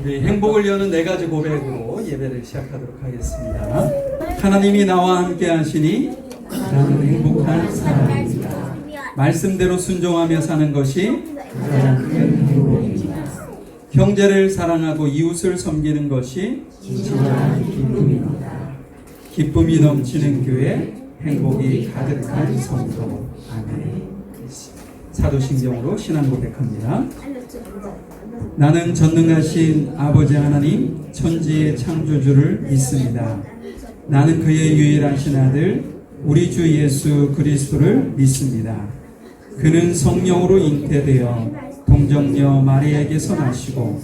우리 행복을 여는 네 가지 고백으로 예배를 시작하도록 하겠습니다. 하나님이 나와 함께 하시니 나는 행복한 사람입니다. 말씀대로 순종하며 사는 것이 가장 큰 행복입니다. 형제를 사랑하고 이웃을 섬기는 것이 진정한 기쁨입니다. 기쁨이 넘치는 교회, 행복이 가득한 성도. 아멘. 사도신경으로 신앙 고백합니다. 나는 전능하신 아버지 하나님 천지의 창조주를 믿습니다. 나는 그의 유일하신 아들 우리 주 예수 그리스도를 믿습니다. 그는 성령으로 잉태되어 동정녀 마리아에게서 나시고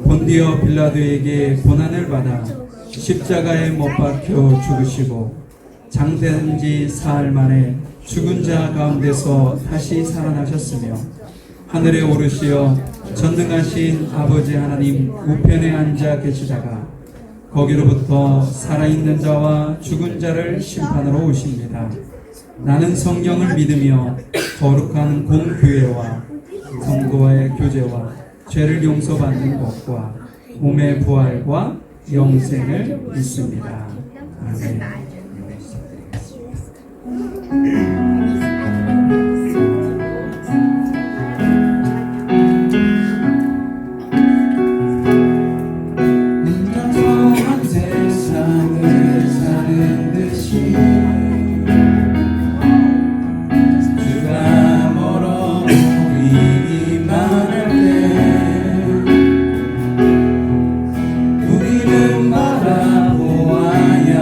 본디오 빌라도에게 고난을 받아 십자가에 못 박혀 죽으시고 장대한 지 사흘 만에 죽은 자 가운데서 다시 살아나셨으며 하늘에 오르시어 전능하신 아버지 하나님 우편에 앉아 계시다가 거기로부터 살아있는 자와 죽은 자를 심판으로 오십니다. 나는 성령을 믿으며 거룩한 공교회와 성도와의 교제와 죄를 용서받는 것과 몸의 부활과 영생을 믿습니다. 아멘. 우리는 바라보아야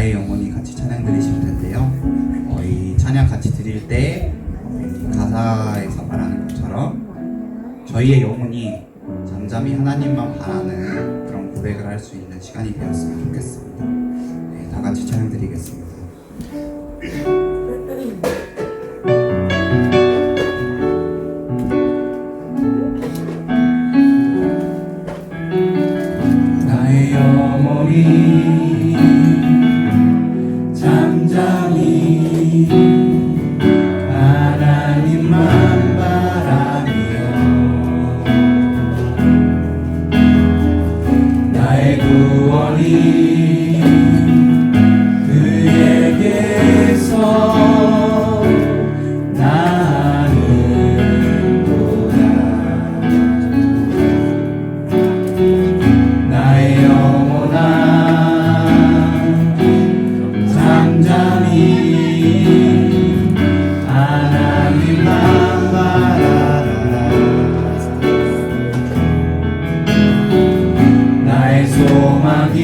나의 영혼이 같이 찬양 드리실 텐데요. 이 찬양 같이 드릴 때 가사에서 말하는 것처럼 저희의 영혼이 잠잠히 하나님만 바라는 그런 고백을 할 수 있는 시간이 되었으면 좋겠습니다. 네, 다 같이 찬양 드리겠습니다. 나의 영혼이 잠잠히 하나님만 바라며 나의 구원이 그에게서 나는도다. 나의 영혼아 잠잠히 하나님만 바라라. 나의 소망이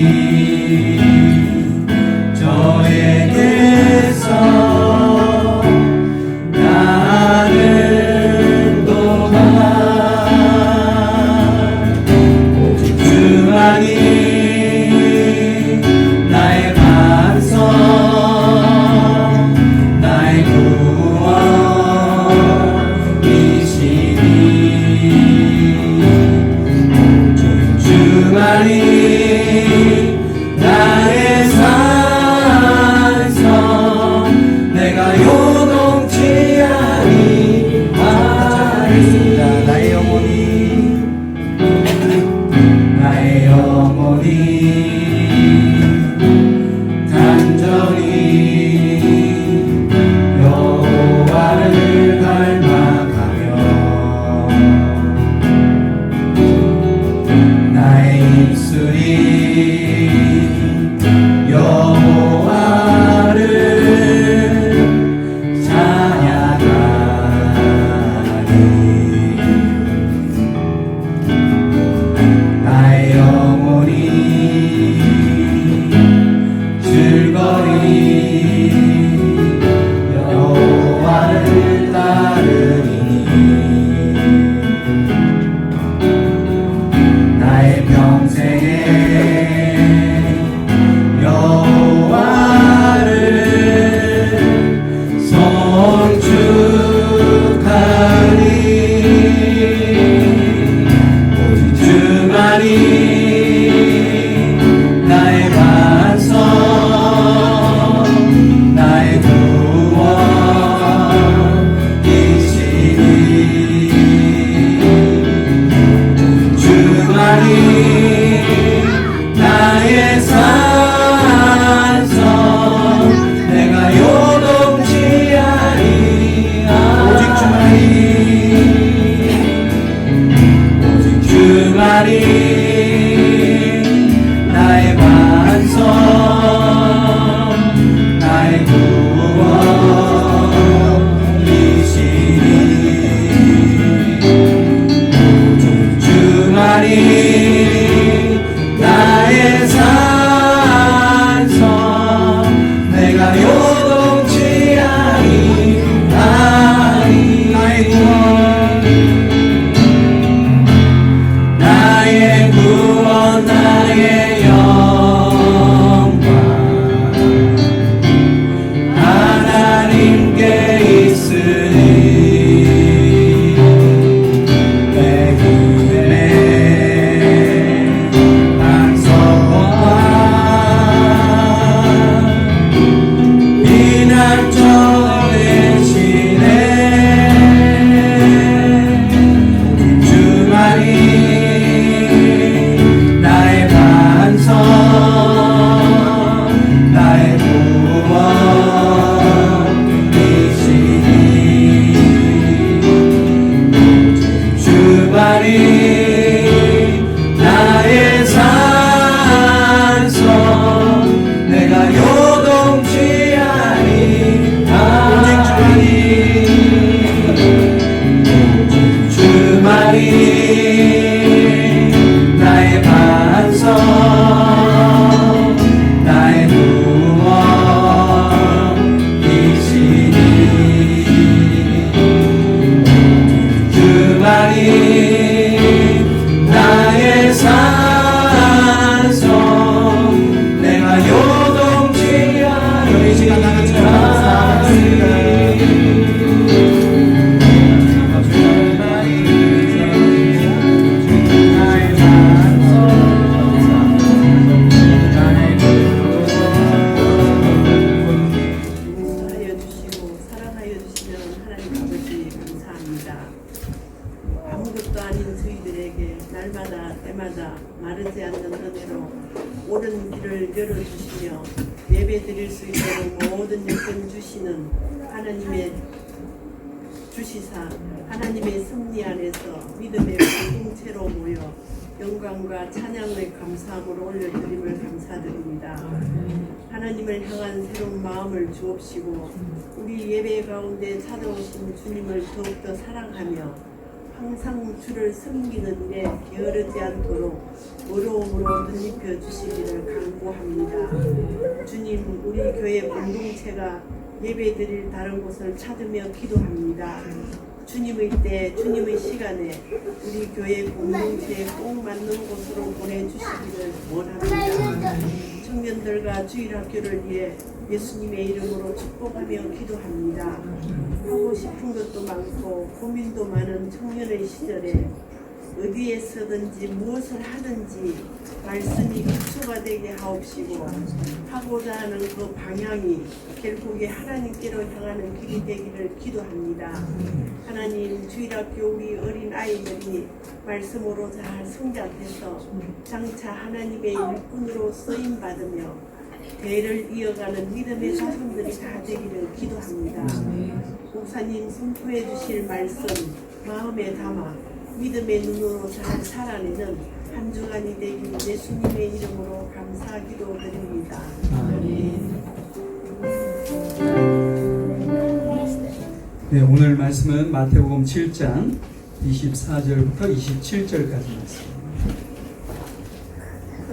저에게서 나는도다. 오직 주만이 나의 반석 나의 구원이시니 오직 주만이 나의 산성 내가 요동치 아니하리이다. 나의 영혼이 간절히 여호와를 갈망하며 나의 입술이 여호와를 찬양하리. 나의 영혼이 즐거이 여호와를 따르리니 나의 평생에 여호와를 송축하리. 오직 주만이 나의 반석 나의 구원이시니 주만이 나의 산성 내가 요동치 아니하리. 오직 주만이 나의 반석 나의 구원이시니 오직 주만이 나의 산성 내가 요동치 아니하리. 나의 구원 나의 영광 하나님께 있으니 내 기쁨의 반석과 피난처 되시네. 주만이 나의 반석 나의 구원이시니 오직 주만이 나의 산성 내가 요동치 아니하리. 오직 주만이 나의 반석 나의 구원 마르지 않는 은혜로 옳은 길을 열어주시며 예배 드릴 수 있도록 모든 여건 주시는 하나님의 주시사 하나님의 섭리 안에서 믿음의 공동체로 모여 영광과 찬양의 감사함으로 올려드림을 감사드립니다. 하나님을 향한 새로운 마음을 주옵시고 우리 예배 가운데 찾아오신 주님을 더욱더 사랑하며 항상 주를 섬기는 일에 게으르지 않도록 어려움으로 덧입혀 주시기를 간구합니다. 주님, 우리 교회 공동체가 예배드릴 다른 곳을 찾으며 기도합니다. 주님의 때, 주님의 시간에 우리 교회 공동체에 꼭 맞는 곳으로 보내주시기를 원합니다. 청년들과 주일학교를 위해 예수님의 이름으로 축복하며 기도합니다. 하고 싶은 것도 많고 고민도 많은 청년의 시절에 어디에서든지 무엇을 하든지 말씀이 기초가 되게 하옵시고 하고자 하는 그 방향이 결국에 하나님께로 향하는 길이 되기를 기도합니다. 하나님, 주일학교 우리 어린 아이들이 말씀으로 잘 성장해서 장차 하나님의 일꾼으로 쓰임받으며 대를 이어가는 믿음의 자손들이 다 되기를 기도합니다. 목사님 선포해 주실 말씀 마음에 담아 믿음의 눈으로 잘 살아내는 한 주간이 되길 예수님의 이름으로 감사 기도드립니다. 네, 오늘 말씀은 마태복음 7장 24절부터 27절까지 말씀입니다.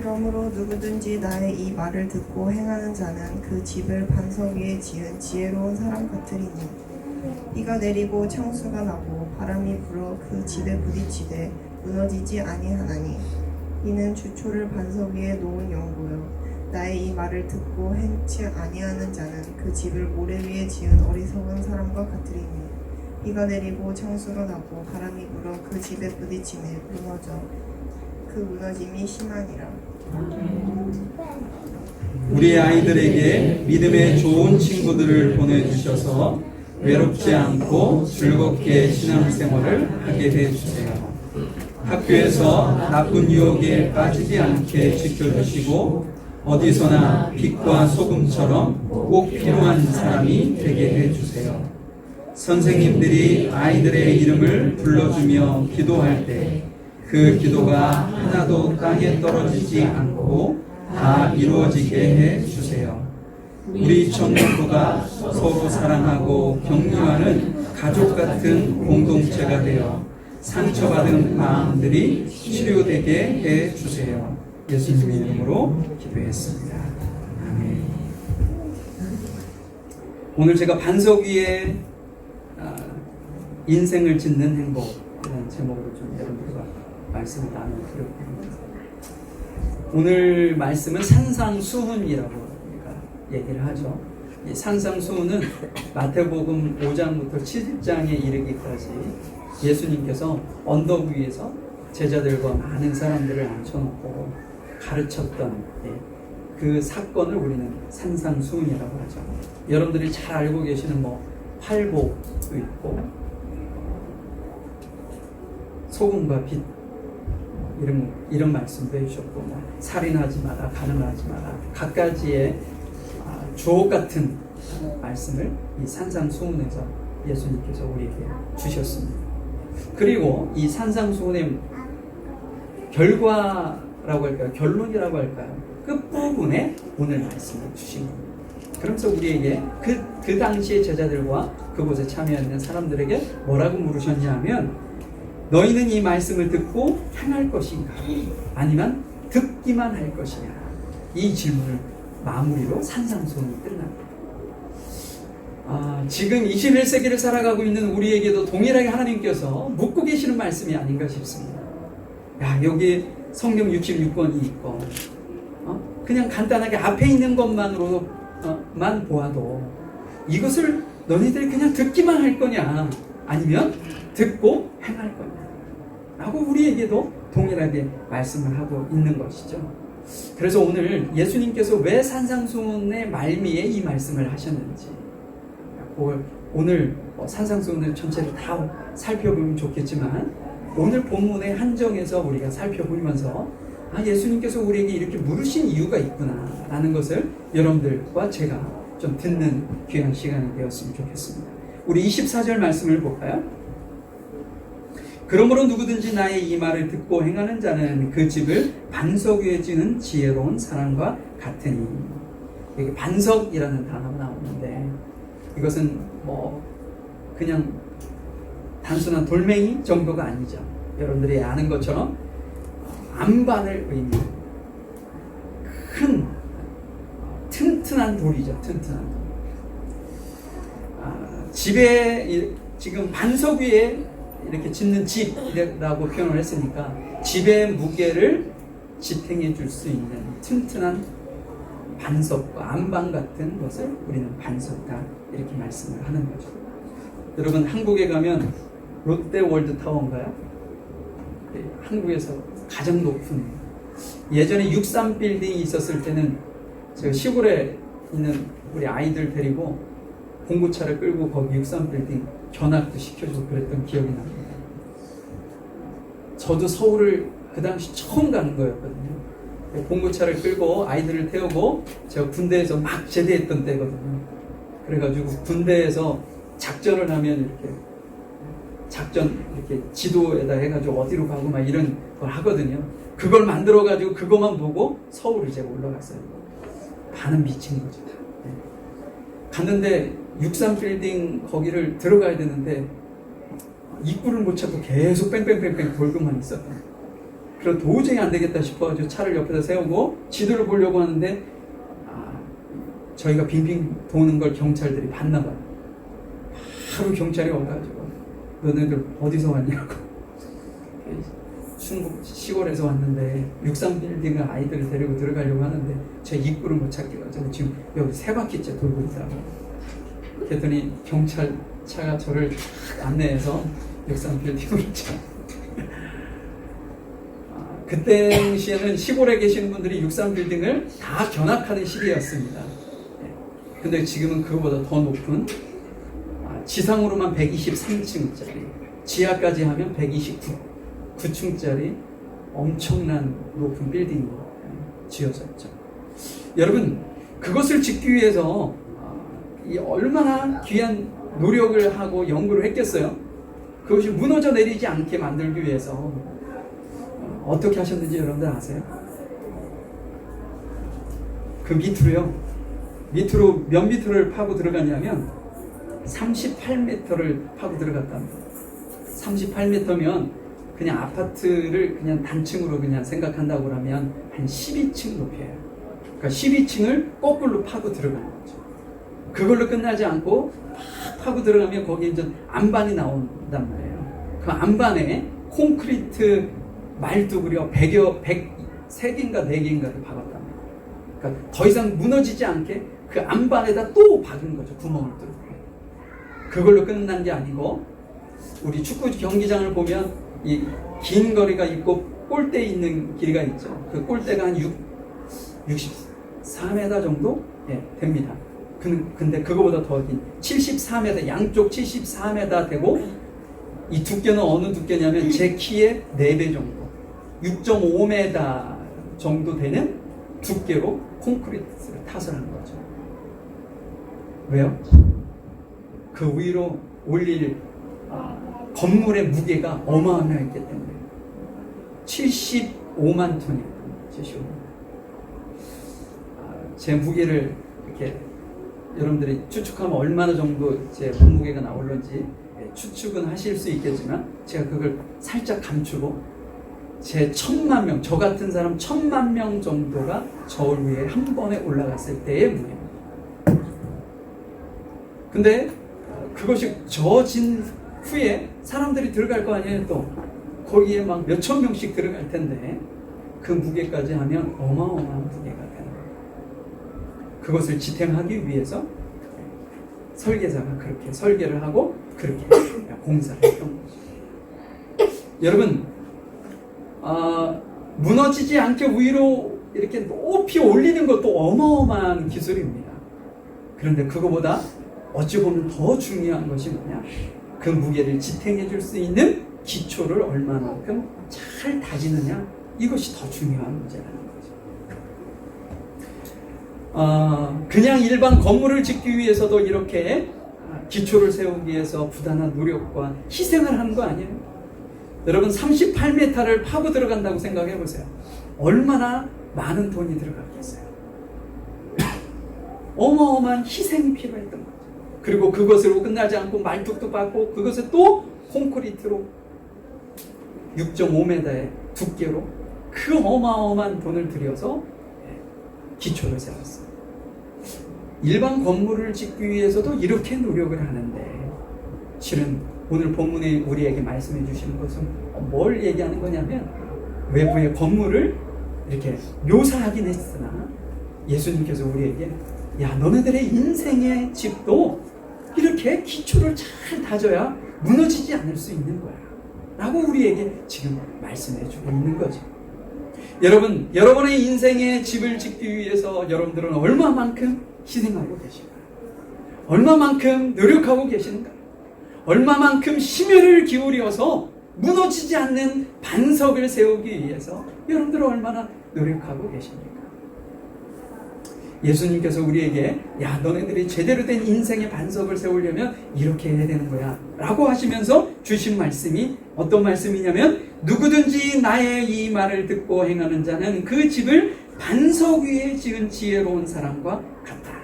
그러므로 누구든지 나의 이 말을 듣고 행하는 자는 그 집을 반석 위에 지은 지혜로운 사람 같으리니 비가 내리고 창수가 나고 바람이 불어 그 집에 부딪히되 무너지지 아니하나니 이는 주초를 반석 위에 놓은 연고요 나의 이 말을 듣고 행치 아니하는 자는 그 집을 모래 위에 지은 어리석은 사람과 같으리니 비가 내리고 창수가 나고 바람이 불어 그 집에 부딪히매 무너져 그 무너짐이 심하니라. 우리 아이들에게 믿음의 좋은 친구들을 보내주셔서 외롭지 않고 즐겁게 신앙생활을 하게 해주세요. 학교에서 나쁜 유혹에 빠지지 않게 지켜주시고 어디서나 빛과 소금처럼 꼭 필요한 사람이 되게 해주세요. 선생님들이 아이들의 이름을 불러주며 기도할 때 그 기도가 하나도 땅에 떨어지지 않고 다 이루어지게 해주세요. 우리 청년부가 서로 사랑하고 격려하는 가족 같은 공동체가 되어 상처받은 마음들이 치료되게 해주세요. 예수님의 이름으로 기도했습니다. 아멘. 오늘 제가 반석 위에 인생을 짓는 행복이라는 제목으로 좀 여러분들과 말씀을 나누도록 합니다. 오늘 말씀은 산상수훈이라고 우리가 얘기를 하죠. 이 산상수훈은 마태복음 5장부터 7장에 이르기까지 예수님께서 언덕 위에서 제자들과 많은 사람들을 앉혀놓고 가르쳤던 그 사건을 우리는 산상수훈이라고 하죠. 여러분들이 잘 알고 계시는 팔복도 있고 소금과 빛 이런 말씀도 해주셨고 살인하지 마라, 가늠하지 마라, 갖가지의 주옥 같은 말씀을 이 산상수훈에서 예수님께서 우리에게 주셨습니다. 그리고 이 산상수훈의 결과라고 할까요? 결론이라고 할까요? 끝부분에 오늘 말씀을 주신 겁니다. 그러면서 우리에게 그 당시의 제자들과 그곳에 참여하는 사람들에게 뭐라고 물으셨냐면 너희는 이 말씀을 듣고 행할 것인가? 아니면 듣기만 할 것이냐? 이 질문을 마무리로 산상수훈이 끝납니다. 지금 21세기를 살아가고 있는 우리에게도 동일하게 하나님께서 묻고 계시는 말씀이 아닌가 싶습니다. 여기 성경 66권이 있고 그냥 간단하게 앞에 있는 것만으로만 보아도 이것을 너희들이 그냥 듣기만 할 거냐? 아니면 듣고 행할 거냐? 라고 우리에게도 동일하게 말씀을 하고 있는 것이죠. 그래서 오늘 예수님께서 왜 산상수훈의 말미에 이 말씀을 하셨는지 오늘 산상수훈을 전체를 다 살펴보면 좋겠지만 오늘 본문의 한정에서 우리가 살펴보면서 예수님께서 우리에게 이렇게 물으신 이유가 있구나 라는 것을 여러분들과 제가 좀 듣는 귀한 시간이 되었으면 좋겠습니다. 우리 24절 말씀을 볼까요? 그러므로 누구든지 나의 이 말을 듣고 행하는 자는 그 집을 반석 위에 지은 지혜로운 사람과 같으니. 여기 반석이라는 단어가 나오는데 이것은 뭐 그냥 단순한 돌멩이 정도가 아니죠. 여러분들이 아는 것처럼 안반을 의미합니다. 큰 튼튼한 돌이죠. 튼튼한 돌. 집에 지금 반석 위에 이렇게 짓는 집이라고 표현을 했으니까 집의 무게를 지탱해 줄 수 있는 튼튼한 반석과 안반 같은 것을 우리는 반석이다 이렇게 말씀을 하는 거죠. 여러분 한국에 가면 롯데월드타워인가요? 네, 한국에서 가장 높은, 예전에 63빌딩이 있었을 때는 제가 시골에 있는 우리 아이들 데리고 공구차를 끌고 거기 63빌딩 견학도 시켜주고 그랬던 기억이 납니다. 저도 서울을 그 당시 처음 가는 거였거든요. 공구차를 끌고 아이들을 태우고 제가 군대에서 막 제대했던 때거든요. 그래가지고 군대에서 작전을 하면 이렇게 작전 이렇게 지도에다 해가지고 어디로 가고 막 이런 걸 하거든요. 그걸 만들어가지고 그것만 보고 서울을 제가 올라갔어요. 반은 미친 거죠. 네. 갔는데 63빌딩 거기를 들어가야 되는데 입구를 못 찾고 계속 뺑뺑뺑뺑 돌고만 있었던 거예요. 그래서 도저히 안 되겠다 싶어가지고 차를 옆에다 세우고 지도를 보려고 하는데 저희가 빙빙 도는 걸 경찰들이 봤나 봐요. 바로 경찰이 와가지고 너네들 어디서 왔냐고, 충북 시골에서 왔는데 63빌딩을 아이들을 데리고 들어가려고 하는데 제 입구를 못 찾게 가지고 지금 여기 3바퀴째 돌고 있다고. 그랬더니 경찰차가 저를 안내해서 63빌딩으로 차. 그때 당시에는 시골에 계시는 분들이 63빌딩을 다 견학하는 시기였습니다. 근데 지금은 그거보다 더 높은, 지상으로만 123층짜리, 지하까지 하면 129층짜리 엄청난 높은 빌딩이 지어졌죠. 여러분, 그것을 짓기 위해서 얼마나 귀한 노력을 하고 연구를 했겠어요? 그것이 무너져 내리지 않게 만들기 위해서 어떻게 하셨는지 여러분들 아세요? 그 밑으로요, 몇 미터를 파고 들어갔냐면 38m를 파고 들어갔답니다. 38m면 그냥 아파트를 그냥 단층으로 그냥 생각한다고 하면 한 12층 높이에요. 그러니까 12층을 거꾸로 파고 들어가는 거죠. 그걸로 끝나지 않고 팍 파고 들어가면 거기에 이제 안반이 나온단 말이에요. 그 안반에 콘크리트 말뚝으로 103개인가 4개인가를 박았답니다. 그러니까 더 이상 무너지지 않게 그 안반에다 또 박은 거죠. 구멍을 뚫고. 그걸로 끝난 게 아니고, 우리 축구 경기장을 보면 이 긴 거리가 있고 골대 있는 길이가 있죠. 그 골대가 한 64m 정도 됩니다. 근데 그거보다 더 긴 74m, 양쪽 74m 되고, 이 두께는 어느 두께냐면 제 키의 4배 정도, 6.5m 정도 되는 두께로 콘크리트를 타설한 거죠. 왜요? 그 위로 올릴 건물의 무게가 어마어마했기 때문에 75만 톤이었던 75만. 제 무게를 이렇게 여러분들이 추측하면 얼마나 정도 제 몸무게가 나올런지 추측은 하실 수 있겠지만, 제가 그걸 살짝 감추고 제 1000만 명, 저 같은 사람 1000만 명 정도가 저울 위에 한 번에 올라갔을 때의 무게입니다. 근데 그것이 저어진 후에 사람들이 들어갈 거 아니에요. 또 거기에 막 몇천 명씩 들어갈 텐데 그 무게까지 하면 어마어마한 무게가 되는 거예요. 그것을 지탱하기 위해서 설계자가 그렇게 설계를 하고 그렇게 공사를 했던 거죠. 여러분, 무너지지 않게 위로 이렇게 높이 올리는 것도 어마어마한 기술입니다. 그런데 그거보다 어찌 보면 더 중요한 것이 뭐냐? 그 무게를 지탱해 줄 수 있는 기초를 얼마만큼 잘 다지느냐, 이것이 더 중요한 문제라는 거죠. 그냥 일반 건물을 짓기 위해서도 이렇게 기초를 세우기 위해서 부단한 노력과 희생을 하는 거 아니에요? 여러분 38m를 파고 들어간다고 생각해 보세요. 얼마나 많은 돈이 들어갔겠어요. 어마어마한 희생이 필요했던 거죠. 그리고 그것으로 끝나지 않고 말뚝도 받고 그것에 또 콘크리트로 6.5m의 두께로 그 어마어마한 돈을 들여서 기초를 세웠어요. 일반 건물을 짓기 위해서도 이렇게 노력을 하는데 실은 오늘 본문에 우리에게 말씀해 주시는 것은 뭘 얘기하는 거냐면 외부의 건물을 이렇게 묘사하긴 했으나 예수님께서 우리에게 야 너네들의 인생의 집도 이렇게 기초를 잘 다져야 무너지지 않을 수 있는 거야 라고 우리에게 지금 말씀해 주고 있는 거죠. 여러분, 여러분의 인생의 집을 짓기 위해서 여러분들은 얼마만큼 희생하고 계신가요? 얼마만큼 노력하고 계시는가요? 얼마만큼 심혈을 기울여서 무너지지 않는 반석을 세우기 위해서 여러분들은 얼마나 노력하고 계십니까? 예수님께서 우리에게 야 너네들이 제대로 된 인생의 반석을 세우려면 이렇게 해야 되는 거야 라고 하시면서 주신 말씀이 어떤 말씀이냐면 누구든지 나의 이 말을 듣고 행하는 자는 그 집을 반석 위에 지은 지혜로운 사람과 같다.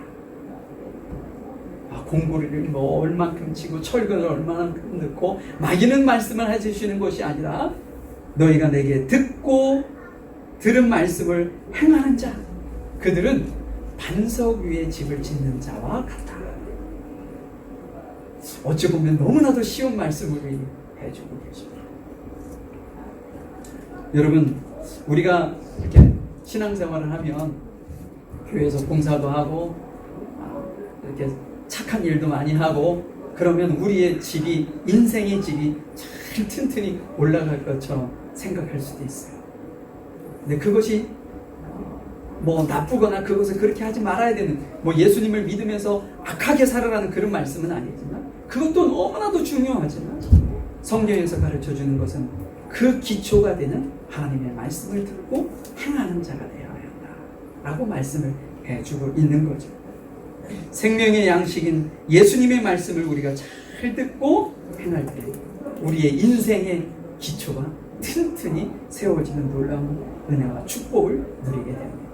공부를 뭐 얼만큼 치고 철근을 얼마만큼 넣고 막이는 말씀을 해주시는 것이 아니라 너희가 내게 듣고 들은 말씀을 행하는 자 그들은 반석 위에 집을 짓는 자와 같다. 어찌 보면 너무나도 쉬운 말씀을 해주고 계십니다. 여러분 우리가 이렇게 신앙생활을 하면 교회에서 봉사도 하고 이렇게 착한 일도 많이 하고 그러면 우리의 집이 인생의 집이 잘 튼튼히 올라갈 것처럼 생각할 수도 있어요. 근데 그것이 뭐 나쁘거나 그것을 그렇게 하지 말아야 되는 뭐 예수님을 믿으면서 악하게 살아라는 그런 말씀은 아니지만 그것도 너무나도 중요하지만 성경에서 가르쳐주는 것은 그 기초가 되는 하나님의 말씀을 듣고 행하는 자가 되어야 한다 라고 말씀을 해주고 있는 거죠. 생명의 양식인 예수님의 말씀을 우리가 잘 듣고 행할 때 우리의 인생의 기초가 튼튼히 세워지는 놀라운 은혜와 축복을 누리게 됩니다.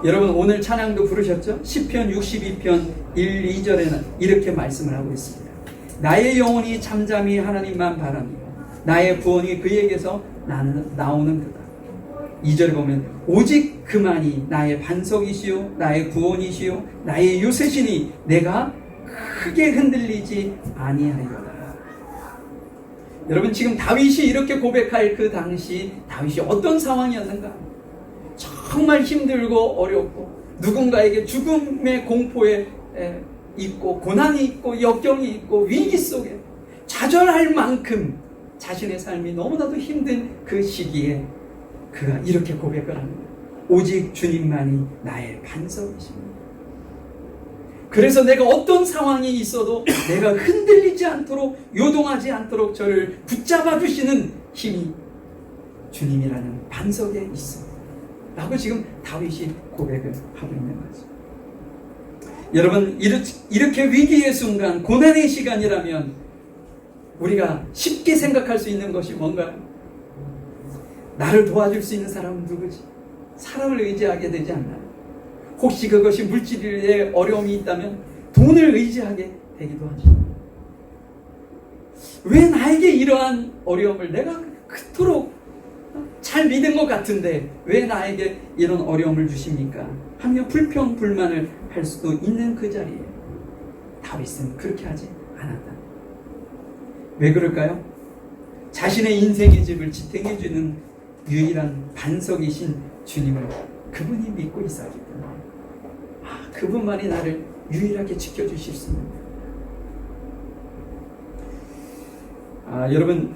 여러분 오늘 찬양도 부르셨죠? 시편 62편 1, 2절에는 이렇게 말씀을 하고 있습니다. 나의 영혼이 잠잠히 하나님만 바라며 나의 구원이 그에게서 나오는 그다. 2절에 보면 오직 그만이 나의 반석이시요 나의 구원이시요 나의 요새시니 내가 크게 흔들리지 아니하리로다. 여러분 지금 다윗이 이렇게 고백할 그 당시 다윗이 어떤 상황이었는가? 정말 힘들고 어렵고 누군가에게 죽음의 공포에 있고 고난이 있고 역경이 있고 위기 속에 좌절할 만큼 자신의 삶이 너무나도 힘든 그 시기에 그가 이렇게 고백을 합니다. 오직 주님만이 나의 반석이십니다. 그래서 내가 어떤 상황이 있어도 내가 흔들리지 않도록 요동하지 않도록 저를 붙잡아 주시는 힘이 주님이라는 반석에 있습니다. 라고 지금 다윗이 고백을 하고 있는 거죠. 여러분 이렇게 위기의 순간 고난의 시간이라면 우리가 쉽게 생각할 수 있는 것이 뭔가요? 나를 도와줄 수 있는 사람은 누구지? 사람을 의지하게 되지 않나요? 혹시 그것이 물질의 어려움이 있다면 돈을 의지하게 되기도 하죠. 왜 나에게 이러한 어려움을 내가 그토록 잘 믿은 것 같은데 왜 나에게 이런 어려움을 주십니까? 하며 불평 불만을 할 수도 있는 그 자리에 다윗은 그렇게 하지 않았다. 왜 그럴까요? 자신의 인생의 집을 지탱해주는 유일한 반석이신 주님을 그분이 믿고 있었기 때문에 그분만이 나를 유일하게 지켜주실 수 있는 거예요. 여러분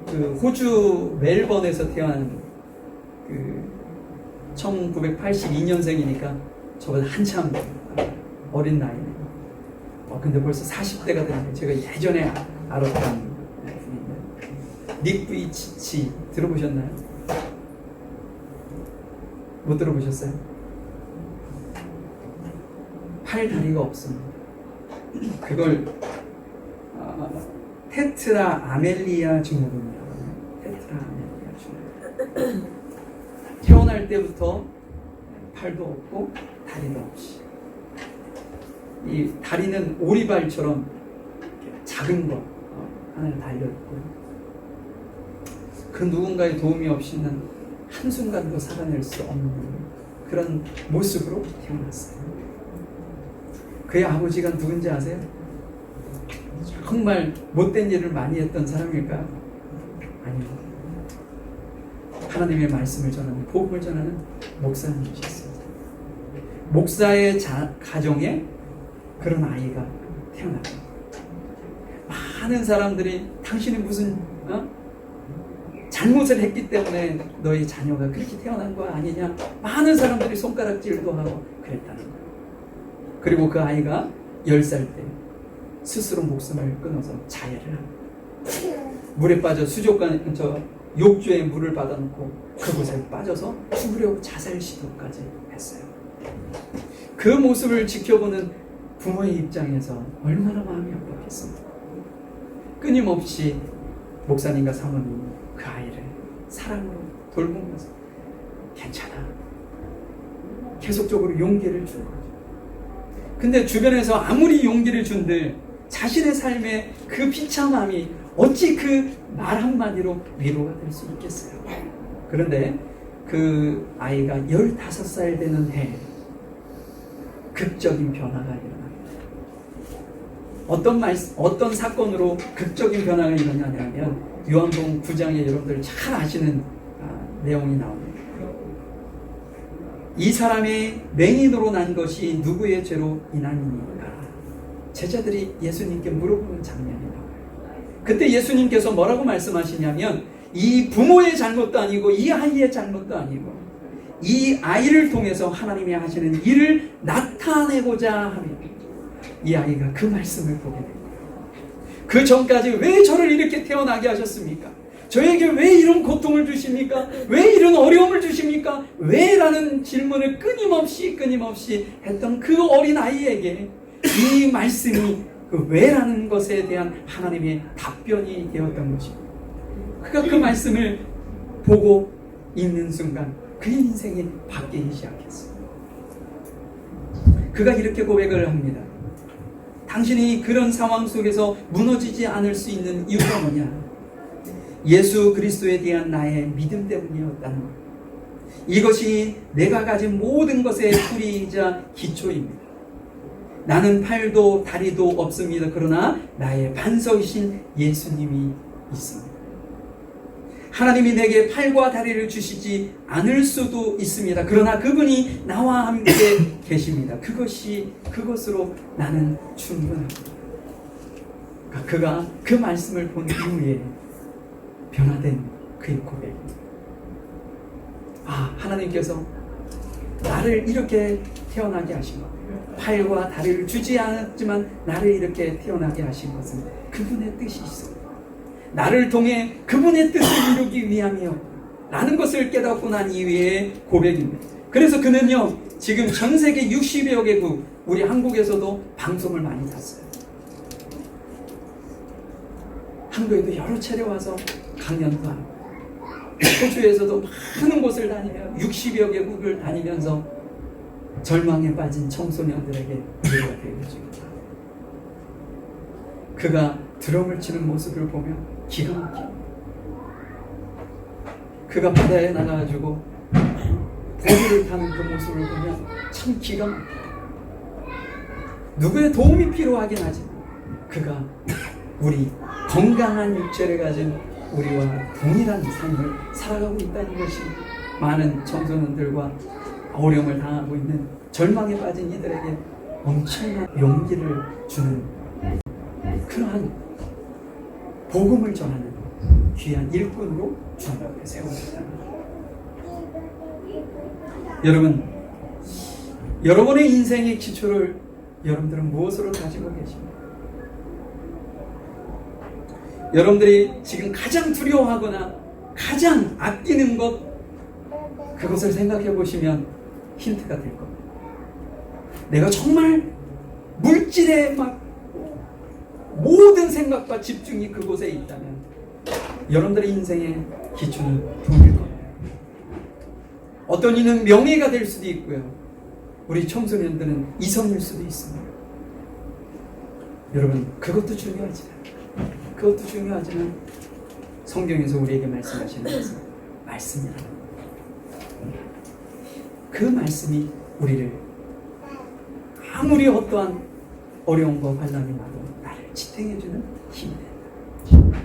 그 호주 멜번에서 태어난 그 1982년생이니까 저보다 한참 어린 나이네요. 근데 벌써 40대가 됐는데 제가 예전에 알았던 분인데 닉 부이치치 들어보셨나요? 못 들어보셨어요? 팔 다리가 없습니다. 그걸 테트라 아멜리아 증후군이라고 해요. 테트라 아멜리아 증후군. 태어날 때부터 팔도 없고 다리도 없이, 이 다리는 오리발처럼 작은 거 하나 달려있고요. 그 누군가의 도움이 없이는 한순간도 살아낼 수 없는 그런 모습으로 태어났어요. 그의 아버지가 누군지 아세요? 정말 못된 일을 많이 했던 사람일까요? 아니요. 하나님의 말씀을 전하는, 복음을 전하는 목사님이셨습니다. 목사의 가정에 그런 아이가 태어났다. 많은 사람들이 당신이 무슨 잘못을 했기 때문에 너희 자녀가 그렇게 태어난 거 아니냐, 많은 사람들이 손가락질도 하고 그랬다는 거예요. 그리고 그 아이가 10살 때 스스로 목숨을 끊어서 자해를 합니다. 물에 빠져 욕조에 물을 받아놓고 그곳에 빠져서 죽으려고 자살 시도까지 했어요. 그 모습을 지켜보는 부모의 입장에서 얼마나 마음이 아팠겠습니까? 끊임없이 목사님과 사모님이 그 아이를 사랑으로 돌보면서 괜찮아, 계속적으로 용기를 준 거죠. 근데 주변에서 아무리 용기를 준들 자신의 삶의 그 비참함이 어찌 그 말 한마디로 위로가 될 수 있겠어요? 그런데 그 아이가 15살 되는 해 극적인 변화가 일어납니다. 어떤 사건으로 극적인 변화가 일어나냐면 요한복음 9장에 여러분들 잘 아시는 내용이 나옵니다. 이 사람의 맹인으로 난 것이 누구의 죄로 인하니까? 제자들이 예수님께 물어보는 장면이 나와요. 그때 예수님께서 뭐라고 말씀하시냐면 이 부모의 잘못도 아니고 이 아이의 잘못도 아니고 이 아이를 통해서 하나님이 하시는 일을 나타내고자 하며 이 아이가 그 말씀을 보게 된 거예요. 그 전까지 왜 저를 이렇게 태어나게 하셨습니까? 저에게 왜 이런 고통을 주십니까? 왜 이런 어려움을 주십니까? 왜? 라는 질문을 끊임없이 했던 그 어린 아이에게 이 말씀이 그 왜라는 것에 대한 하나님의 답변이 되었던 것입니다. 그가 그 말씀을 보고 있는 순간 그의 인생이 바뀌기 시작했어요. 그가 이렇게 고백을 합니다. 당신이 그런 상황 속에서 무너지지 않을 수 있는 이유가 뭐냐? 예수 그리스도에 대한 나의 믿음 때문이었다는 것. 이것이 내가 가진 모든 것의 뿌리이자 기초입니다. 나는 팔도 다리도 없습니다. 그러나 나의 반석이신 예수님이 있습니다. 하나님이 내게 팔과 다리를 주시지 않을 수도 있습니다. 그러나 그분이 나와 함께 계십니다. 그것으로 나는 충분합니다. 그가 그 말씀을 본 이후에 변화된 그의 고백입니다. 하나님께서 나를 이렇게 태어나게 하신 것, 팔과 다리를 주지 않았지만 나를 이렇게 태어나게 하신 것은 그분의 뜻이 있습니다. 나를 통해 그분의 뜻을 이루기 위함이요 라는 것을 깨닫고 난 이후의 고백입니다. 그래서 그는요 지금 전 세계 60여 개국, 우리 한국에서도 방송을 많이 탔어요. 한국에도 여러 차례 와서 강연도 하고, 호주에서도 많은 곳을 다니며 60여 개국을 다니면서 절망에 빠진 청소년들에게 위로가 되어줍니다. 그가 드럼을 치는 모습을 보면 기가 막힙니다. 그가 바다에 나가가지고 보드를 타는 그 모습을 보면 참 기가 막힙니다. 누구의 도움이 필요하긴 하지만 그가 우리 건강한 육체를 가진 우리와 동일한 삶을 살아가고 있다는 것이 많은 청소년들과 어려움을 당하고 있는 절망에 빠진 이들에게 엄청난 용기를 주는 그러한 복음을 전하는 귀한 일꾼으로 주 앞에 세워졌다. 여러분, 여러분의 인생의 기초를 여러분들은 무엇으로 가지고 계십니까? 여러분들이 지금 가장 두려워하거나 가장 아끼는 것, 그것을 생각해 보시면 힌트가 될 겁니다. 내가 정말 물질에 막 모든 생각과 집중이 그곳에 있다면 여러분들의 인생의 기초는 돈일 겁니다. 어떤 이는 명예가 될 수도 있고요. 우리 청소년들은 이성일 수도 있습니다. 여러분, 그것도 중요하지만 성경에서 우리에게 말씀하시는 것은 말씀이라는 겁니다. 그 말씀이 우리를 아무리 어떠한 어려움과 환난이 와도 나를 지탱해주는 힘이 된다.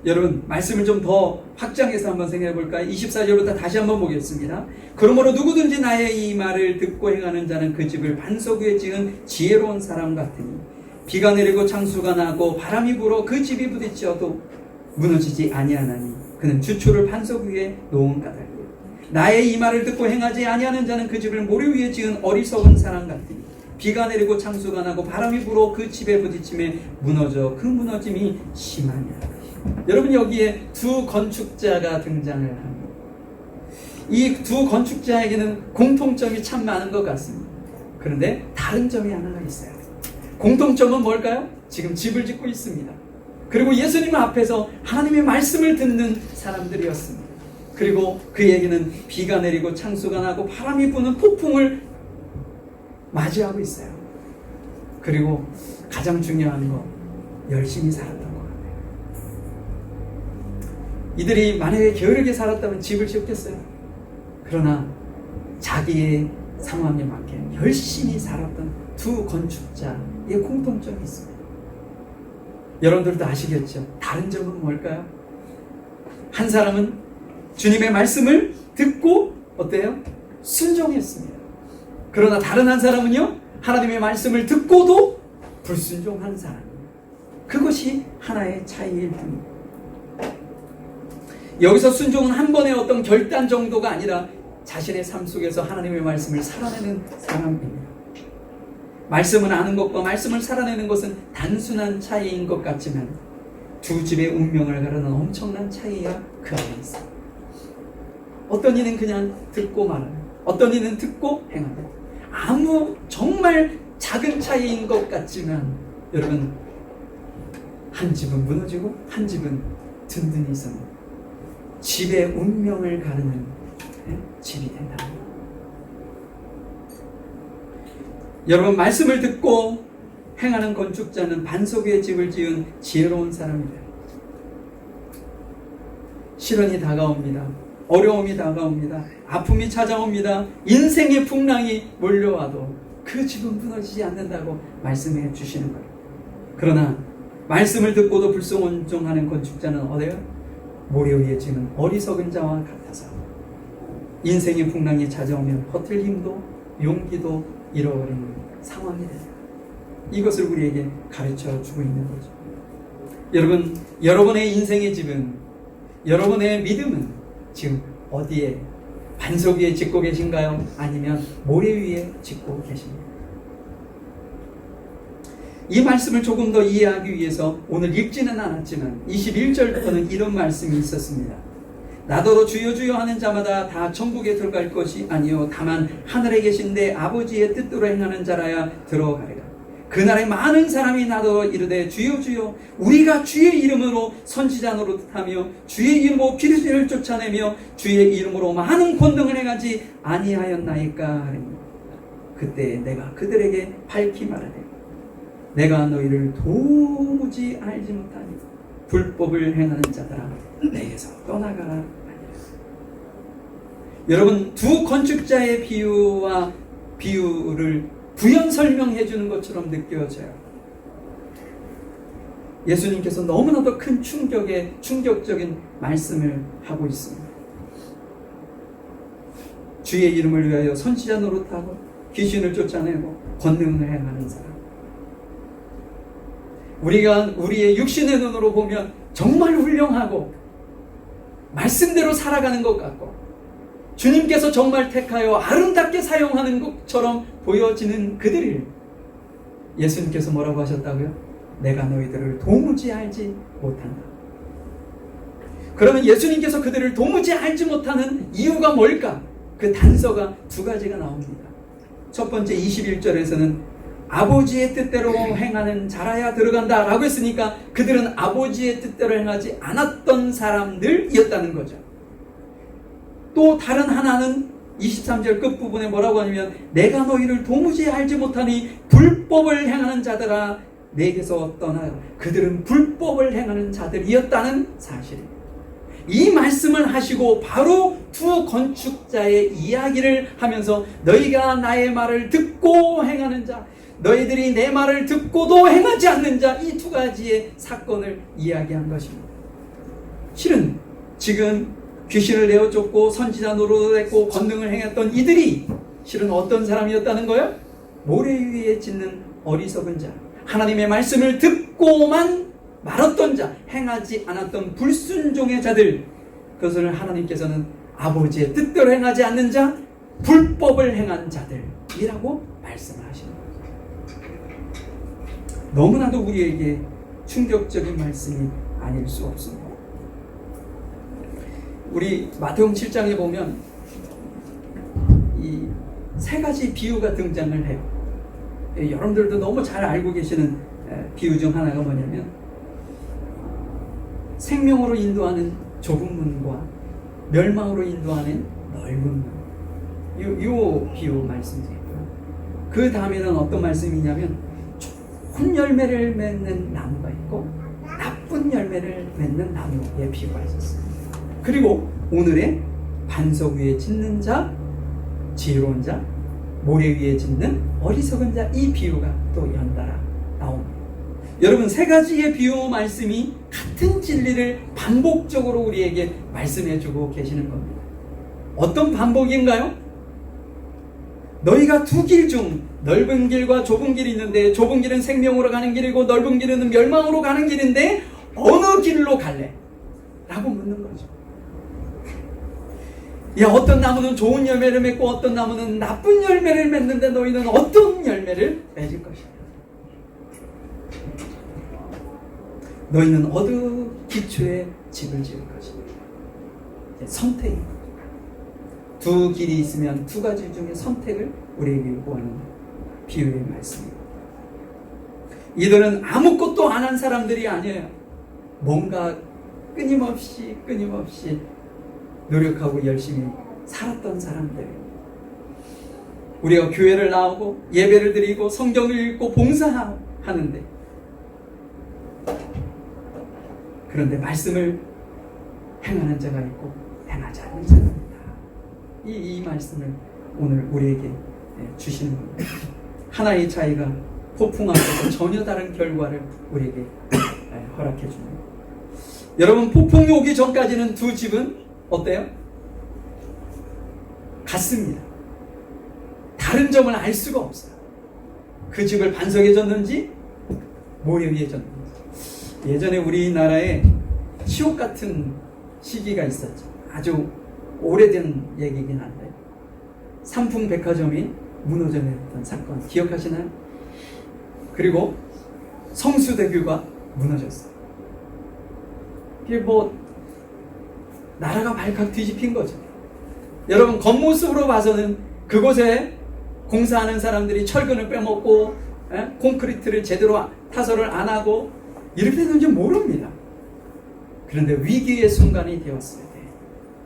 여러분, 말씀을 좀 더 확장해서 한번 생각해 볼까요? 24절부터 다시 한번 보겠습니다. 그러므로 누구든지 나의 이 말을 듣고 행하는 자는 그 집을 반석 위에 지은 지혜로운 사람 같으니 비가 내리고 창수가 나고 바람이 불어 그 집이 부딪혀도 무너지지 아니하나니 그는 주초를 반석 위에 놓은 까닭이요. 나의 이 말을 듣고 행하지 아니하는 자는 그 집을 모래 위에 지은 어리석은 사람 같으니 비가 내리고 창수가 나고 바람이 불어 그 집에 부딪힘에 무너져 그 무너짐이 심하니라. 여러분, 여기에 두 건축자가 등장을 합니다. 이 두 건축자에게는 공통점이 참 많은 것 같습니다. 그런데 다른 점이 하나가 있어요. 공통점은 뭘까요? 지금 집을 짓고 있습니다. 그리고 예수님 앞에서 하나님의 말씀을 듣는 사람들이었습니다. 그리고 그에게는 비가 내리고 창수가 나고 바람이 부는 폭풍을 맞이하고 있어요. 그리고 가장 중요한 거, 열심히 살았던 것 같아요. 이들이 만약에 게으르게 살았다면 집을 지었겠어요. 그러나 자기의 상황에 맞게 열심히 살았던 두 건축자의 공통점이 있습니다. 여러분들도 아시겠죠? 다른 점은 뭘까요? 한 사람은 주님의 말씀을 듣고 어때요? 순종했습니다. 그러나 다른 한 사람은요, 하나님의 말씀을 듣고도 불순종한 사람입니다. 그것이 하나의 차이일 뿐입니다. 여기서 순종은 한 번의 어떤 결단 정도가 아니라 자신의 삶 속에서 하나님의 말씀을 살아내는 사람입니다. 말씀을 아는 것과 말씀을 살아내는 것은 단순한 차이인 것 같지만 두 집의 운명을 가르는 엄청난 차이가 그 안에 있습니다. 어떤 이는 그냥 듣고 말하는, 어떤 이는 듣고 행하는, 아무 정말 작은 차이인 것 같지만 여러분, 한 집은 무너지고 한 집은 든든히 있습니다. 집의 운명을 가르는 집이 된다. 여러분, 말씀을 듣고 행하는 건축자는 반석 위에 집을 지은 지혜로운 사람이다. 시련이 다가옵니다. 어려움이 다가옵니다. 아픔이 찾아옵니다. 인생의 풍랑이 몰려와도 그 집은 무너지지 않는다고 말씀해 주시는 거예요. 그러나 말씀을 듣고도 불순종하는 건축자는 어때요? 모래 위에 지는 어리석은 자와 같아서 인생의 풍랑이 찾아오면 버틸 힘도 용기도 잃어버리는 상황이 됩니다. 이것을 우리에게 가르쳐 주고 있는 거죠. 여러분, 여러분의 인생의 집은, 여러분의 믿음은 지금 어디에, 반석 위에 짓고 계신가요? 아니면 모래 위에 짓고 계십니까? 이 말씀을 조금 더 이해하기 위해서 오늘 읽지는 않았지만 21절부터는 이런 말씀이 있었습니다. 나더러 주여 주여 하는 자마다 다 천국에 들어갈 것이 아니요 다만 하늘에 계신 내 아버지의 뜻대로 행하는 자라야 들어가리라. 그날에 많은 사람이 나더러 이르되 주여 주여 우리가 주의 이름으로 선지자 노릇하며 주의 이름으로 비리새를 쫓아내며 주의 이름으로 많은 권능을 행하지 아니하였나이까 하리니 그때 내가 그들에게 밝히 말하되 내가 너희를 도무지 알지 못하니 불법을 행하는 자들아 내게서 떠나가라 하니라. 여러분, 두 건축자의 비유를 부연 설명해 주는 것처럼 느껴져요. 예수님께서 너무나도 큰 충격적인 말씀을 하고 있습니다. 주의 이름을 위하여 선지자 노릇하고 귀신을 쫓아내고 권능을 행하는 사람. 우리가 우리의 육신의 눈으로 보면 정말 훌륭하고 말씀대로 살아가는 것 같고 주님께서 정말 택하여 아름답게 사용하는 것처럼 보여지는 그들을 예수님께서 뭐라고 하셨다고요? 내가 너희들을 도무지 알지 못한다. 그러면 예수님께서 그들을 도무지 알지 못하는 이유가 뭘까? 그 단서가 두 가지가 나옵니다. 첫 번째 21절에서는 아버지의 뜻대로 행하는 자라야 들어간다 라고 했으니까 그들은 아버지의 뜻대로 행하지 않았던 사람들이었다는 거죠. 또 다른 하나는 23절 끝부분에 뭐라고 하냐면 내가 너희를 도무지 알지 못하니 불법을 행하는 자들아 내게서 떠나요. 그들은 불법을 행하는 자들이었다는 사실입니다. 이 말씀을 하시고 바로 두 건축자의 이야기를 하면서 너희가 나의 말을 듣고 행하는 자, 너희들이 내 말을 듣고도 행하지 않는 자, 이 두 가지의 사건을 이야기한 것입니다. 실은 지금 귀신을 내어 쫓고 선지자 노릇을 했고 권능을 행했던 이들이 실은 어떤 사람이었다는 거예요? 모래 위에 짓는 어리석은 자, 하나님의 말씀을 듣고만 말았던 자, 행하지 않았던 불순종의 자들, 그것을 하나님께서는 아버지의 뜻대로 행하지 않는 자, 불법을 행한 자들이라고 말씀하시는 거죠. 너무나도 우리에게 충격적인 말씀이 아닐 수 없습니다. 우리 마태복음 7장에 보면 이 세 가지 비유가 등장을 해요. 여러분들도 너무 잘 알고 계시는 비유 중 하나가 뭐냐면 생명으로 인도하는 좁은 문과 멸망으로 인도하는 넓은 문. 요 비유 말씀드리고요. 그 다음에는 어떤 말씀이냐면 좋은 열매를 맺는 나무가 있고 나쁜 열매를 맺는 나무의 비유가 있었어요. 그리고 오늘의 반석 위에 짓는 자, 지혜로운 자, 모래 위에 짓는 어리석은 자, 이 비유가 또 연달아 나옵니다. 여러분, 세 가지의 비유 말씀이 같은 진리를 반복적으로 우리에게 말씀해주고 계시는 겁니다. 어떤 반복인가요? 너희가 두 길 중 넓은 길과 좁은 길이 있는데 좁은 길은 생명으로 가는 길이고 넓은 길은 멸망으로 가는 길인데 어느 길로 갈래? 라고 묻는 거죠. 야, 어떤 나무는 좋은 열매를 맺고 어떤 나무는 나쁜 열매를 맺는데 너희는 어떤 열매를 맺을 것이냐? 너희는 어느 기초에 집을 지을 것이냐? 선택입니다. 두 길이 있으면 두 가지 중에 선택을 우리에게 요구하는 비유의 말씀입니다. 이들은 아무것도 안 한 사람들이 아니에요. 뭔가 끊임없이 노력하고 열심히 살았던 사람들. 우리가 교회를 나오고 예배를 드리고 성경을 읽고 봉사하는데, 그런데 말씀을 행하는 자가 있고 행하지 않는 자가 있다. 이 말씀을 오늘 우리에게 주시는 겁니다. 하나의 차이가 폭풍 앞에서 전혀 다른 결과를 우리에게 허락해 줍니다. 여러분, 폭풍이 오기 전까지는 두 집은 어때요? 같습니다. 다른 점을 알 수가 없어요. 그 집을 반석에 졌는지 모래 위에 졌는지. 예전에 우리나라에 치욕 같은 시기가 있었죠. 아주 오래된 얘기긴 한데 삼풍백화점이 무너져 내렸던 사건 기억하시나요? 그리고 성수대교가 무너졌어요. 이게 나라가 발칵 뒤집힌 거죠. 여러분, 겉모습으로 봐서는 그곳에 공사하는 사람들이 철근을 빼먹고 콘크리트를 제대로 타설을 안 하고 이렇게 됐는지 모릅니다. 그런데 위기의 순간이 되었을 때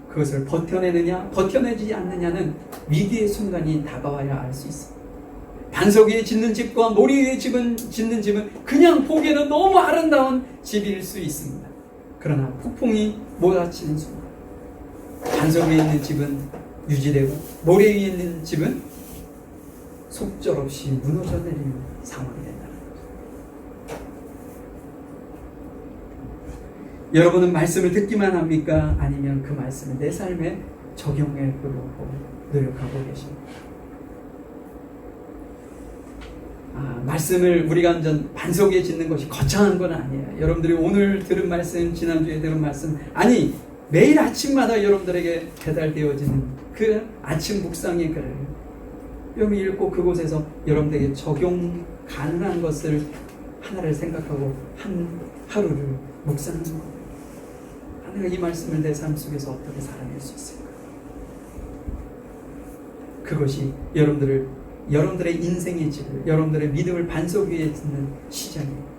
그것을 버텨내느냐 버텨내지 않느냐는 위기의 순간이 다가와야 알 수 있습니다. 반석 위에 짓는 집과 모래 위에 짓는 집은 그냥 보기에는 너무 아름다운 집일 수 있습니다. 그러나 폭풍이 몰아치는 순간 반석 위에 있는 집은 유지되고 모래 위에 있는 집은 속절없이 무너져 내리는 상황이 된다는 거죠. 여러분은 말씀을 듣기만 합니까? 아니면 그 말씀을 내 삶에 적용해 보려고 노력하고 계십니까? 말씀을 우리가 완전 반석 위에 짓는 것이 거창한 건 아니에요. 여러분들이 오늘 들은 말씀, 지난주에 들은 말씀, 아니 매일 아침마다 여러분들에게 배달되어지는 그 아침 묵상의 글을 뼈 읽고 그곳에서 여러분들에게 적용 가능한 것을 하나를 생각하고 한 하루를 묵상하는 겁니다. 내가 이 말씀을 내 삶 속에서 어떻게 살아낼 수 있을까? 그것이 여러분들의 인생의 집을, 여러분들의 믿음을 반석 위에 짓는 시작이에요.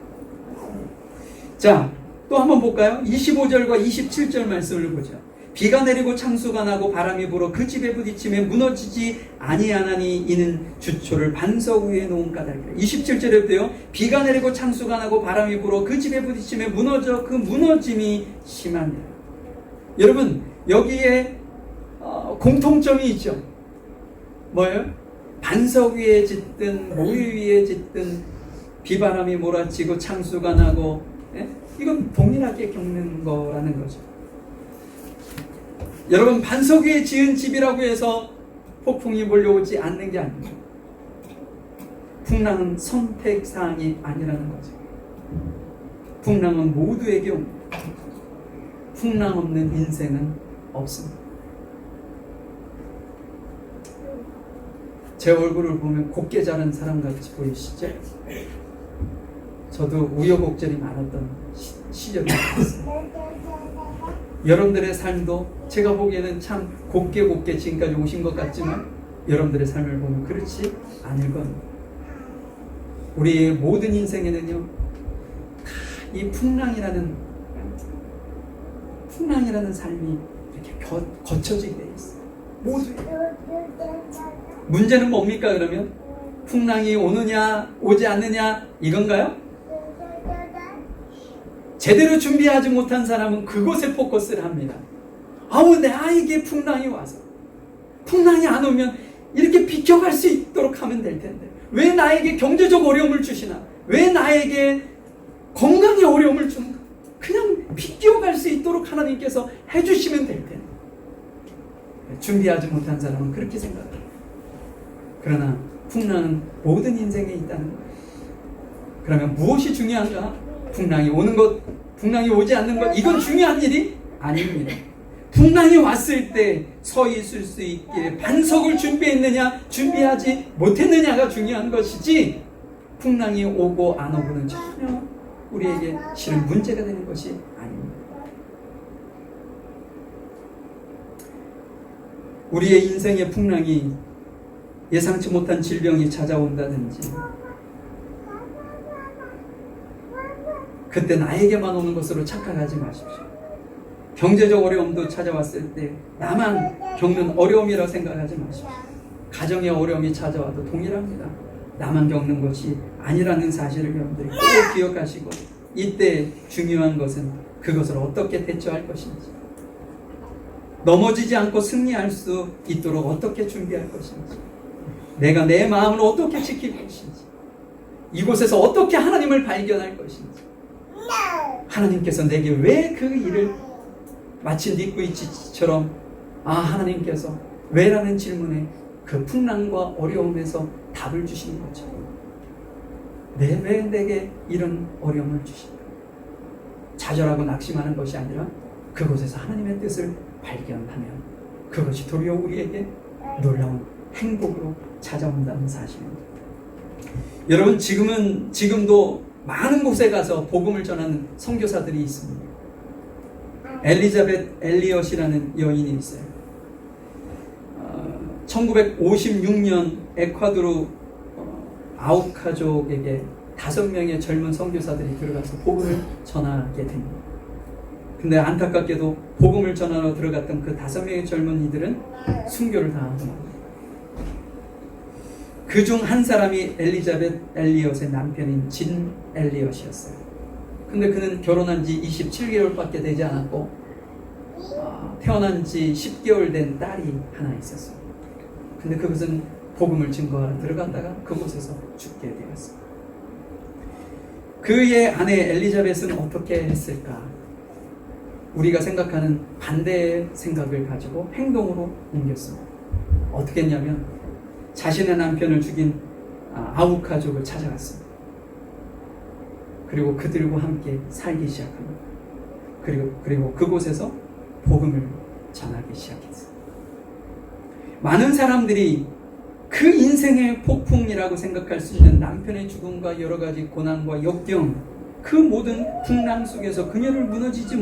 자, 또 한번 볼까요? 25절과 27절 말씀을 보죠. 비가 내리고 창수가 나고 바람이 불어 그 집에 부딪히며 무너지지 아니하나니 이는 주초를 반석 위에 놓은 까닭이라. 27절에도요. 비가 내리고 창수가 나고 바람이 불어 그 집에 부딪히며 무너져 그 무너짐이 심하니라. 여러분, 여기에 공통점이 있죠. 뭐예요? 반석 위에 짓든 모일 위에 짓든 비바람이 몰아치고 창수가 나고, 예? 이건 동일하게 겪는 거라는 거죠. 여러분, 반석 위에 지은 집이라고 해서 폭풍이 몰려오지 않는 게 아닙니다. 풍랑은 선택사항이 아니라는 거죠. 풍랑은 모두에게 옵니다. 풍랑 없는 인생은 없습니다. 제 얼굴을 보면 곱게 자란 사람 같이 보이시죠? 저도 우여곡절이 많았던 시절이 있었어요. 여러분들의 삶도 제가 보기에는 참 곱게 지금까지 오신 것 같지만 여러분들의 삶을 보면 그렇지 않을 겁니다. 우리의 모든 인생에는요, 이 풍랑이라는 삶이 이렇게 거쳐지게 돼 있어요. 모두에. 문제는 뭡니까 그러면? 풍랑이 오느냐 오지 않느냐 이건가요? 제대로 준비하지 못한 사람은 그곳에 포커스를 합니다. 나에게 풍랑이 와서, 풍랑이 안 오면 이렇게 비켜갈 수 있도록 하면 될 텐데 왜 나에게 경제적 어려움을 주시나? 왜 나에게 건강에 어려움을 주는가? 그냥 비껴갈 수 있도록 하나님께서 해주시면 될 텐데. 준비하지 못한 사람은 그렇게 생각합니다. 그러나 풍랑은 모든 인생에 있다는 거예요. 그러면 무엇이 중요한가? 풍랑이 오는 것, 풍랑이 오지 않는 것, 이건 중요한 일이 아닙니다. 풍랑이 왔을 때 서 있을 수 있게 반석을 준비했느냐 준비하지 못했느냐가 중요한 것이지, 풍랑이 오고 안 오고는 전혀 우리에게 실은 문제가 되는 것이 아닙니다. 우리의 인생의 풍랑이 예상치 못한 질병이 찾아온다든지, 그때 나에게만 오는 것으로 착각하지 마십시오. 경제적 어려움도 찾아왔을 때 나만 겪는 어려움이라 생각하지 마십시오. 가정의 어려움이 찾아와도 동일합니다. 나만 겪는 것이 아니라는 사실을 여러분들이 꼭 기억하시고, 이때 중요한 것은 그것을 어떻게 대처할 것인지, 넘어지지 않고 승리할 수 있도록 어떻게 준비할 것인지, 내가 내 마음을 어떻게 지킬 것인지, 이곳에서 어떻게 하나님을 발견할 것인지, 하나님께서 내게 왜 그 일을 마치 니꾸이치처럼 하나님께서 왜라는 질문에 그 풍랑과 어려움에서 답을 주시는 거죠. 왜 내게 이런 어려움을 주실까? 좌절하고 낙심하는 것이 아니라 그곳에서 하나님의 뜻을 발견하면 그것이 도리어 우리에게 놀라운 행복으로 찾아온다는 사실입니다. 여러분, 지금도 많은 곳에 가서 복음을 전하는 선교사들이 있습니다. 엘리자벳 엘리엇이라는 여인이 있어요. 1956년 에콰도르 아우카족에게 5명의 젊은 선교사들이 들어가서 복음을 전하게 됩니다. 근데 안타깝게도 복음을 전하러 들어갔던 그 5명의 젊은이들은 순교를 당하고 맙니다. 그중 한 사람이 엘리자벳 엘리엇의 남편인 진 엘리엇이었어요. 근데 그는 결혼한 지 27개월밖에 되지 않았고 태어난 지 10개월 된 딸이 하나 있었어요. 근데 그것은 복음을 증거하러 들어갔다가 그곳에서 죽게 되었습니다. 그의 아내 엘리자벳은 어떻게 했을까? 우리가 생각하는 반대의 생각을 가지고 행동으로 옮겼습니다. 어떻게 했냐면 자신의 남편을 죽인 아우카족을 찾아갔습니다. 그리고 그들과 함께 살기 시작합니다. 그리고 그곳에서 복음을 전하기 시작했어요. 많은 사람들이 그 인생의 폭풍이라고 생각할 수 있는 남편의 죽음과 여러 가지 고난과 역경, 그 모든 풍랑 속에서 그녀를 무너지지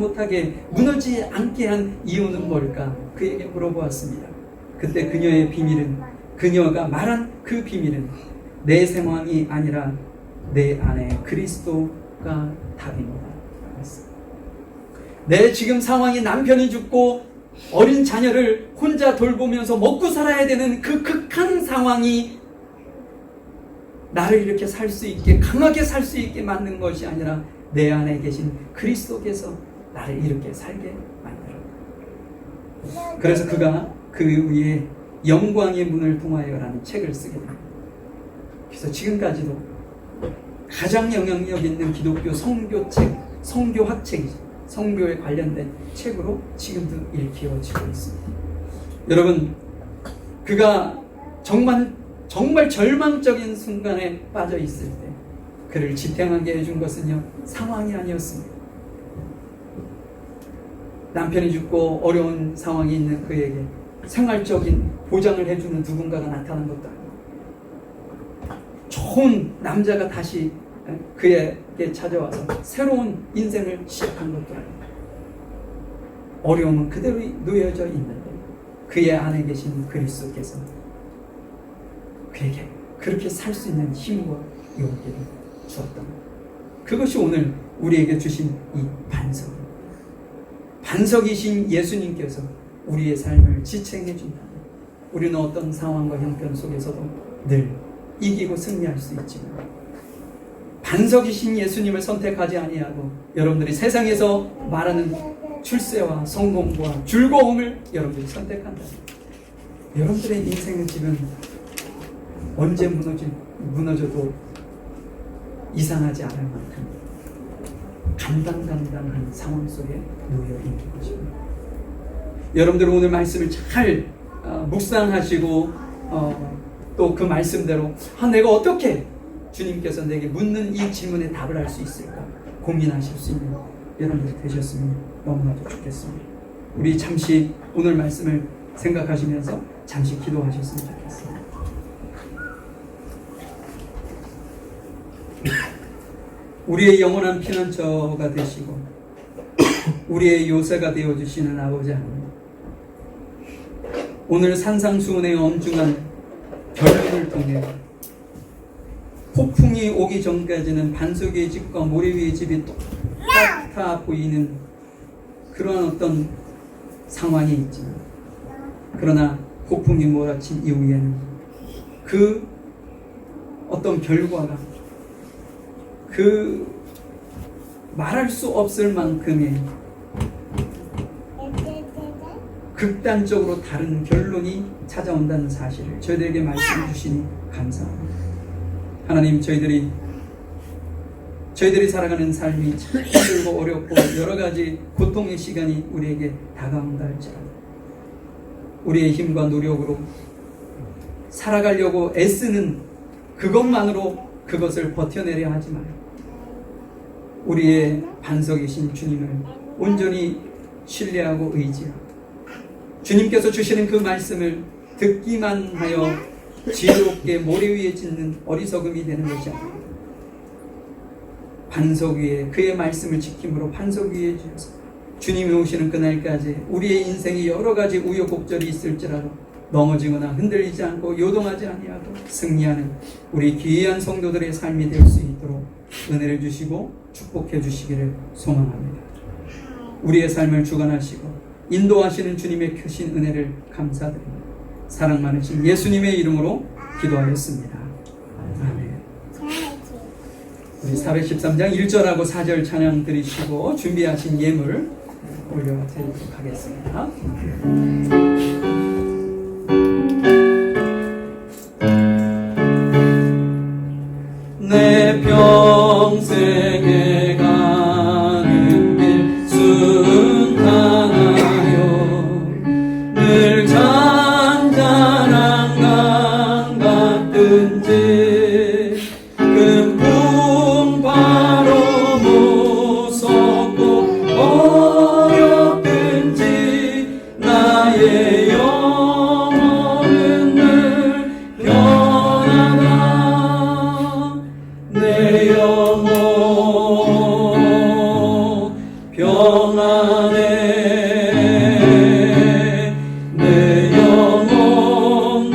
않게 한 이유는 뭘까? 그에게 물어보았습니다. 그때 그녀의 비밀은 그녀가 말한 그 비밀은 내 상황이 아니라 내 안에 그리스도가 답입니다. 내 지금 상황이 남편이 죽고 어린 자녀를 혼자 돌보면서 먹고 살아야 되는 그 극한 상황이 나를 이렇게 살 수 있게, 강하게 살 수 있게 만든 것이 아니라 내 안에 계신 그리스도께서 나를 이렇게 살게 만들었다. 그래서 그가 그 위에 영광의 문을 통하여라는 책을 쓰게 됩니다. 그래서 지금까지도 가장 영향력 있는 기독교 성교책, 성교학책이죠. 성교에 관련된 책으로 지금도 읽혀지고 있습니다. 여러분, 그가 정말 절망적인 순간에 빠져 있을 때 그를 지탱하게 해준 것은요, 상황이 아니었습니다. 남편이 죽고 어려운 상황이 있는 그에게 생활적인 보장을 해주는 누군가가 나타난 것도 아니고, 좋은 남자가 다시 그에게 찾아와서 새로운 인생을 시작한 것도 아니고, 어려움은 그대로 놓여져 있는데 그의 안에 계신 그리스도께서 그에게 그렇게 살 수 있는 힘과 용기를 주었던 것. 그것이 오늘 우리에게 주신 이 반석입니다. 반석이신 예수님께서 우리의 삶을 지탱해 준다면 우리는 어떤 상황과 형편 속에서도 늘 이기고 승리할 수 있지만, 반석이신 예수님을 선택하지 아니하고 여러분들이 세상에서 말하는 출세와 성공과 즐거움을 여러분들이 선택한다면 여러분들의 인생의 집은 언제 무너져도 이상하지 않을 만큼 간당간당한 상황 속에 놓여 있는 것입니다. 여러분들은 오늘 말씀을 잘 묵상하시고 또 그 말씀대로 내가 어떻게 주님께서 내게 묻는 이 질문에 답을 할 수 있을까 고민하실 수 있는 여러분들이 되셨으면 너무나도 좋겠습니다. 우리 잠시 오늘 말씀을 생각하시면서 잠시 기도하셨으면 좋겠습니다. 우리의 영원한 피난처가 되시고 우리의 요새가 되어주시는 아버지 하나님, 오늘 산상수훈의 엄중한 결론을 통해 폭풍이 오기 전까지는 반석 위의 집과 모래 위의 집이 똑같아 보이는 그런 어떤 상황이 있지만, 그러나 폭풍이 몰아친 이후에는 그 어떤 결과가 그 말할 수 없을 만큼의 극단적으로 다른 결론이 찾아온다는 사실을 저희들에게 말씀해 주시니 감사합니다. 하나님, 저희들이 살아가는 삶이 참 힘들고 어렵고 여러 가지 고통의 시간이 우리에게 다가온다 할지라도 우리의 힘과 노력으로 살아가려고 애쓰는 그것만으로 그것을 버텨내려 하지 마요. 우리의 반석이신 주님을 온전히 신뢰하고 의지하고 주님께서 주시는 그 말씀을 듣기만 하여 지혜롭게 모래 위에 짓는 어리석음이 되는 것이 아니라 반석 위에 그의 말씀을 지킴으로 반석 위에 지어서 주님이 오시는 그날까지 우리의 인생이 여러 가지 우여곡절이 있을지라도 넘어지거나 흔들리지 않고 요동하지 아니하고 승리하는 우리 귀한 성도들의 삶이 될 수 있도록 은혜를 주시고 축복해 주시기를 소망합니다. 우리의 삶을 주관하시고 인도하시는 주님의 크신 은혜를 감사드립니다. 사랑 많으신 예수님의 이름으로 기도하였습니다. 아멘. 우리 413장 1절하고 4절 찬양 드리시고 준비하신 예물 올려드리도록 하겠습니다. 내 평생에 가는 길 순탄하여 늘 잔잔한 강 같든지 금풍 바로 무섭고 어렵든지 나의 영혼은 늘 편하다. 내 영혼 평안해. 내 영혼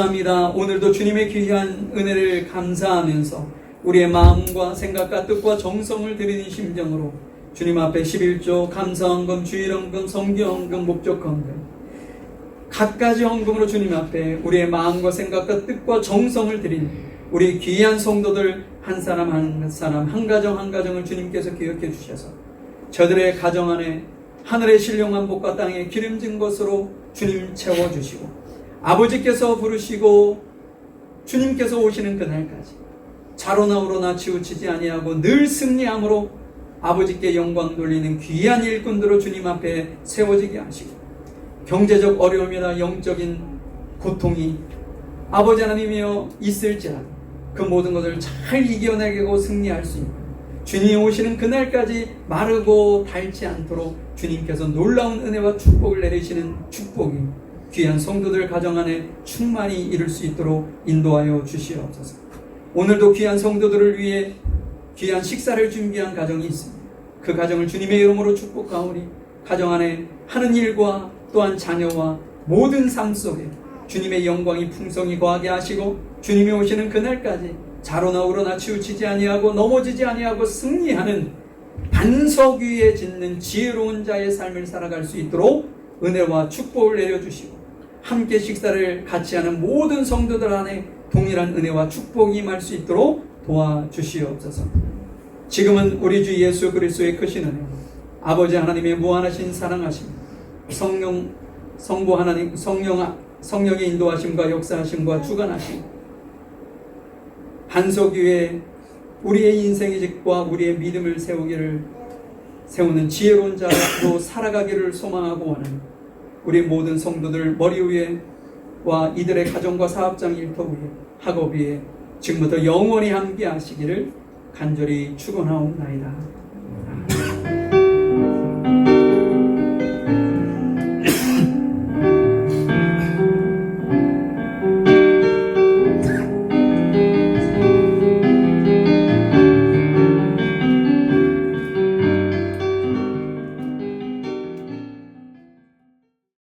감사합니다. 오늘도 주님의 귀한 은혜를 감사하면서 우리의 마음과 생각과 뜻과 정성을 드리는 심정으로 주님 앞에 11조 감사헌금, 주일헌금, 성교헌금, 목적헌금 갖가지 헌금으로 주님 앞에 우리의 마음과 생각과 뜻과 정성을 드린 우리 귀한 성도들 한 사람 한 사람, 한 가정 한 가정을 주님께서 기억해 주셔서 저들의 가정 안에 하늘의 신령한 복과 땅의 기름진 것으로 주님 채워주시고 아버지께서 부르시고 주님께서 오시는 그날까지 자로나 우로나 치우치지 아니하고 늘 승리함으로 아버지께 영광 돌리는 귀한 일꾼들로 주님 앞에 세워지게 하시고 경제적 어려움이나 영적인 고통이 아버지 하나님이여 있을지라도 그 모든 것을 잘 이겨내고 승리할 수 있는 주님이 오시는 그날까지 마르고 닳지 않도록 주님께서 놀라운 은혜와 축복을 내리시는 축복이 귀한 성도들 가정 안에 충만히 이룰 수 있도록 인도하여 주시옵소서. 오늘도 귀한 성도들을 위해 귀한 식사를 준비한 가정이 있습니다. 그 가정을 주님의 이름으로 축복하오니 가정 안에 하는 일과 또한 자녀와 모든 삶 속에 주님의 영광이 풍성히 거하게 하시고 주님이 오시는 그날까지 자로나 우로나 치우치지 아니하고 넘어지지 아니하고 승리하는 반석 위에 짓는 지혜로운 자의 삶을 살아갈 수 있도록 은혜와 축복을 내려주시고 함께 식사를 같이 하는 모든 성도들 안에 동일한 은혜와 축복이 임할 수 있도록 도와주시옵소서. 지금은 우리 주 예수 그리스도의 크신 은혜, 아버지 하나님의 무한하신 사랑하심, 성부 하나님, 성령의 인도하심과 역사하심과 주관하심, 반석 위에 우리의 인생의 직과 우리의 믿음을 세우는 지혜로운 자로 살아가기를 소망하고 원하는 우리 모든 성도들 머리 위에와 이들의 가정과 사업장 일터 위에 학업 위에 지금부터 영원히 함께 하시기를 간절히 축원하옵나이다.